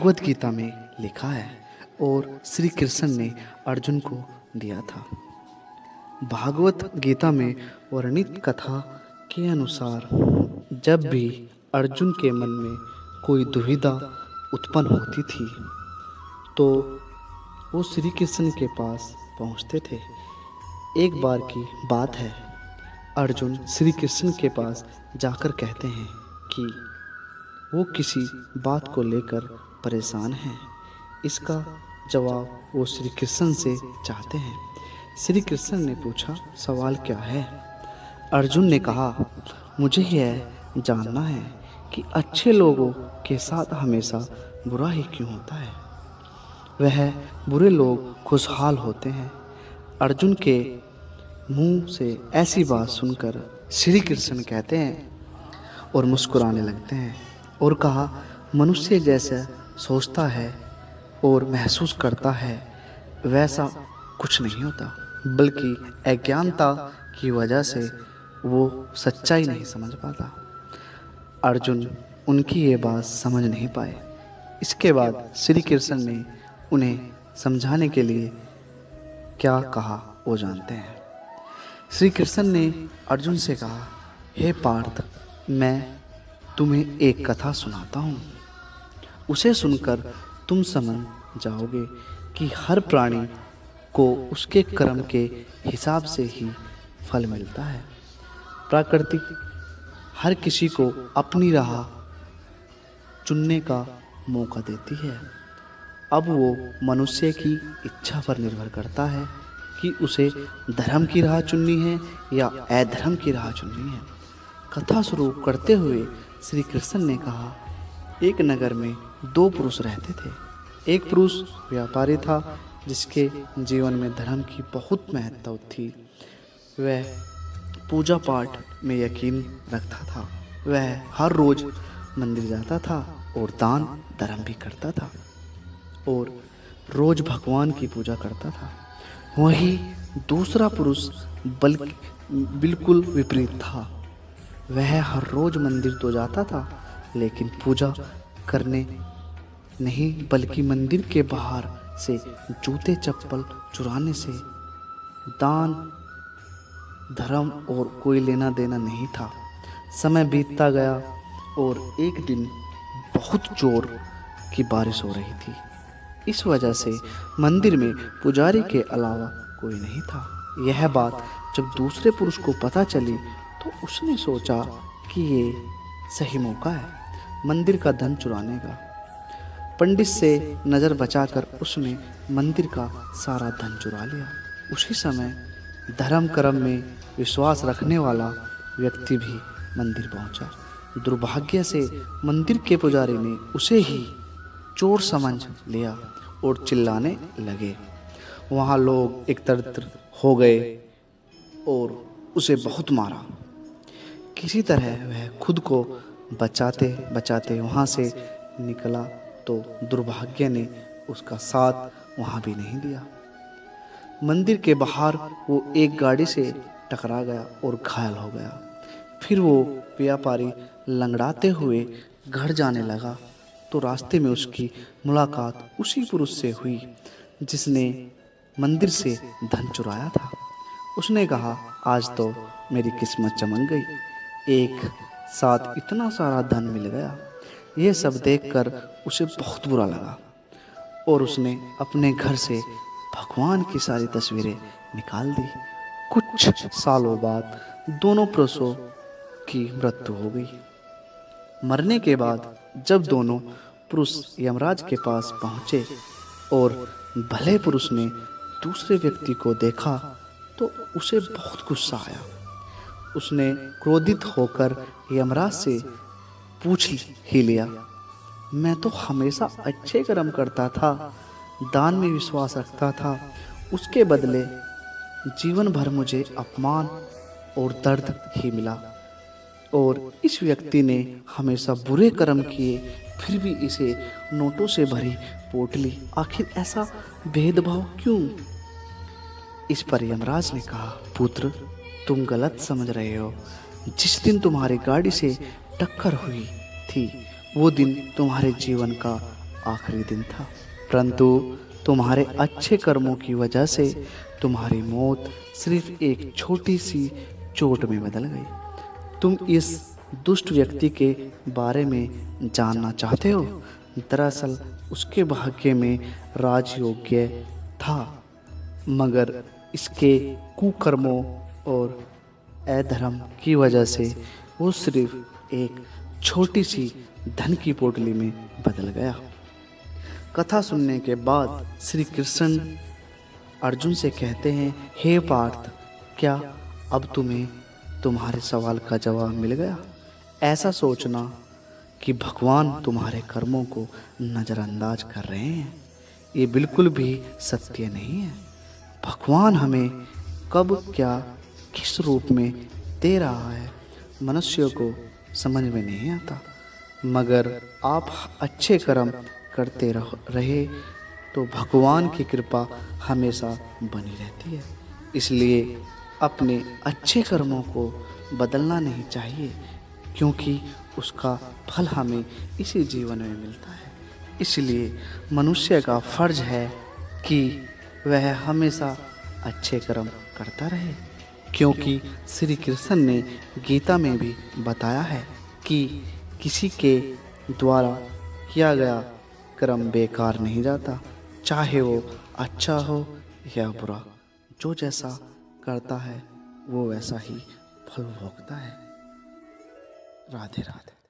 भागवत गीता में लिखा है और श्री कृष्ण ने अर्जुन को दिया था। भागवत गीता में वर्णित कथा के अनुसार जब भी अर्जुन के मन में कोई दुविधा उत्पन्न होती थी तो वो श्री कृष्ण के पास पहुंचते थे। एक बार की बात है, अर्जुन श्री कृष्ण के पास जाकर कहते हैं कि वो किसी बात को लेकर परेशान हैं। इसका जवाब वो श्री कृष्ण से चाहते हैं। श्री कृष्ण ने पूछा, सवाल क्या है? अर्जुन ने कहा, मुझे यह जानना है कि अच्छे लोगों के साथ हमेशा बुरा ही क्यों होता है? वह बुरे लोग खुशहाल होते हैं। अर्जुन के मुंह से ऐसी बात सुनकर श्री कृष्ण कहते हैं और मुस्कुराने लगते हैं और कहा, मनुष्य जैसा सोचता है और महसूस करता है वैसा कुछ नहीं होता, बल्कि अज्ञानता की वजह से वो सच्चाई नहीं समझ पाता। अर्जुन उनकी ये बात समझ नहीं पाए। इसके बाद श्री कृष्ण ने उन्हें समझाने के लिए क्या कहा वो जानते हैं। श्री कृष्ण ने अर्जुन से कहा, हे पार्थ, मैं तुम्हें एक कथा सुनाता हूँ। उसे सुनकर तुम समझ जाओगे कि हर प्राणी को उसके कर्म के हिसाब से ही फल मिलता है। प्रकृति हर किसी को अपनी राह चुनने का मौका देती है। अब वो मनुष्य की इच्छा पर निर्भर करता है कि उसे धर्म की राह चुननी है या अधर्म की राह चुननी है। कथा शुरू करते हुए श्री कृष्ण ने कहा, एक नगर में दो पुरुष रहते थे। एक पुरुष व्यापारी था जिसके जीवन में धर्म की बहुत महत्ता थी। वह पूजा पाठ में यकीन रखता था। वह हर रोज मंदिर जाता था और दान धर्म भी करता था और रोज भगवान की पूजा करता था। वहीं दूसरा पुरुष बिल्कुल विपरीत था। वह हर रोज मंदिर तो जाता था लेकिन पूजा करने नहीं, बल्कि मंदिर के बाहर से जूते चप्पल चुराने से दान धर्म और कोई लेना देना नहीं था। समय बीतता गया और एक दिन बहुत जोर की बारिश हो रही थी। इस वजह से मंदिर में पुजारी के अलावा कोई नहीं था। यह बात जब दूसरे पुरुष को पता चली तो उसने सोचा कि ये सही मौका है मंदिर का धन चुराने का। पंडित से नज़र बचाकर उसने मंदिर का सारा धन चुरा लिया। उसी समय धर्म कर्म में विश्वास रखने वाला व्यक्ति भी मंदिर पहुंचा। दुर्भाग्य से मंदिर के पुजारी ने उसे ही चोर समझ लिया और चिल्लाने लगे। वहाँ लोग एकत्रित हो गए और उसे बहुत मारा। किसी तरह वह खुद को बचाते बचाते वहाँ से निकला तो दुर्भाग्य ने उसका साथ वहाँ भी नहीं दिया। मंदिर के बाहर वो एक गाड़ी से टकरा गया और घायल हो गया। फिर वो व्यापारी लंगड़ाते हुए घर जाने लगा तो रास्ते में उसकी मुलाकात उसी पुरुष से हुई जिसने मंदिर से धन चुराया था। उसने कहा, आज तो मेरी किस्मत चमक गई, एक साथ इतना सारा धन मिल गया। यह सब देखकर उसे बहुत बुरा लगा और उसने अपने घर से भगवान की सारी तस्वीरें निकाल दी। कुछ सालों बाद दोनों पुरुषों की मृत्यु हो गई। मरने के बाद जब दोनों पुरुष यमराज के पास पहुंचे और भले पुरुष ने दूसरे व्यक्ति को देखा तो उसे बहुत गुस्सा आया। उसने क्रोधित होकर यमराज से पूछ ही लिया, मैं तो हमेशा अच्छे कर्म करता था, दान में विश्वास रखता था, उसके बदले जीवन भर मुझे अपमान और दर्द ही मिला और इस व्यक्ति ने हमेशा बुरे कर्म किए, फिर भी इसे नोटों से भरी पोटली, आखिर ऐसा भेदभाव क्यों? इस पर यमराज ने कहा, पुत्र, तुम गलत समझ रहे हो। जिस दिन तुम्हारी गाड़ी से टक्कर हुई थी वो दिन तुम्हारे जीवन का आखिरी दिन था, परंतु तुम्हारे अच्छे कर्मों की वजह से तुम्हारी मौत सिर्फ एक छोटी सी चोट में बदल गई। तुम इस दुष्ट व्यक्ति के बारे में जानना चाहते हो? दरअसल उसके भाग्य में राजयोग्य था, मगर इसके कुकर्मों और अधर्म की वजह से वो सिर्फ एक छोटी सी धन की पोटली में बदल गया। कथा सुनने के बाद श्री कृष्ण अर्जुन से कहते हैं, हे पार्थ, क्या अब तुम्हें तुम्हारे सवाल का जवाब मिल गया? ऐसा सोचना कि भगवान तुम्हारे कर्मों को नज़रअंदाज कर रहे हैं, ये बिल्कुल भी सत्य नहीं है। भगवान हमें कब क्या किस रूप में दे रहा है मनुष्य को समझ में नहीं आता, मगर आप अच्छे कर्म करते रहे तो भगवान की कृपा हमेशा बनी रहती है। इसलिए अपने अच्छे कर्मों को बदलना नहीं चाहिए, क्योंकि उसका फल हमें इसी जीवन में मिलता है। इसलिए मनुष्य का फर्ज है कि वह हमेशा अच्छे कर्म करता रहे, क्योंकि श्री कृष्ण ने गीता में भी बताया है कि किसी के द्वारा किया गया कर्म बेकार नहीं जाता, चाहे वो अच्छा हो या बुरा। जो जैसा करता है वो वैसा ही फल भोगता है। राधे राधे।